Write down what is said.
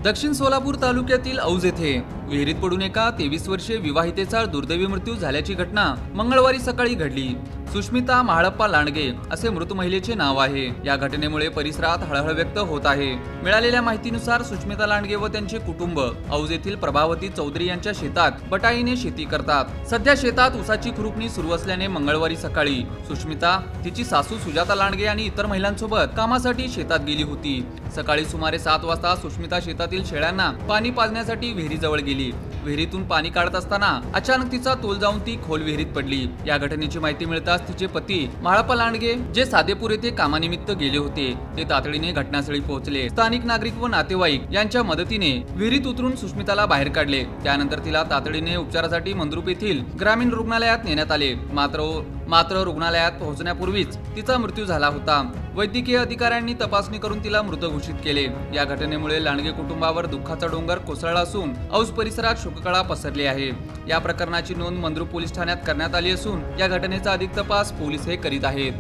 दक्षिण सोलापूर तालुक्यातील औज येथे विहिरीत पडून एका 23 वर्षीय विवाहितेचा दुर्दैवी मृत्यू झाल्याची घटना मंगळवारी सकाळी घडली। सुष्मिता महाळप्पा लांडगे असे मृत महिलेचे नाव आहे। या घटनेमुळे परिसरात हळहळ व्यक्त होत आहे। मिळालेल्या माहितीनुसार सुष्मिता लांडगे व त्यांचे कुटुंब औज येथील प्रभावती चौधरी यांच्या शेतात बटाईने शेती करतात। सध्या शेतात ऊसाची खुरपणी सुरू असल्याने मंगळवारी सकाळी सुष्मिता, तिची सासू सुजाता लांडगे आणि इतर महिलांसोबत कामासाठी शेतात गेली होती। सकाळी सुमारे 7 वाजता सुष्मिता शेतातील शेळ्यांना पाणी पाजण्यासाठी विहिरीजवळ गेली। विहिरीतून पाणी काढत असताना अचानक तिचा तोल जाऊन ती खोल विहिरीत पडली। या घटनेची माहिती मिळताच तिचे पती महाळप्पा लांडगे, जे सादेपूर येथे कामानिमित्त गेले होते, ते तातडीने घटनास्थळी पोहोचले। स्थानिक नागरिक व नातेवाईक यांच्या मदतीने विहिरीत उतरून सुष्मिताला बाहेर काढले। त्यानंतर तिला तातडीने उपचारासाठी मंद्रुप येथील ग्रामीण रुग्णालयात नेण्यात आले। मात्र रुग्णालयात पोहोचण्यापूर्वीच तिचा मृत्यू झाला होता। वैद्यकीय अधिकाऱ्यांनी तपासणी करून तिला मृत घोषित केले। या घटनेमुळे लांडगे कुटुंबावर दुःखाचा डोंगर कोसळला असून औज परिसरात शोककळा पसरली आहे। या प्रकरणाची नोंद मंद्रुप पोलीस ठाण्यात करण्यात आली असून या घटनेचा अधिक तपास पोलीस करीत आहेत।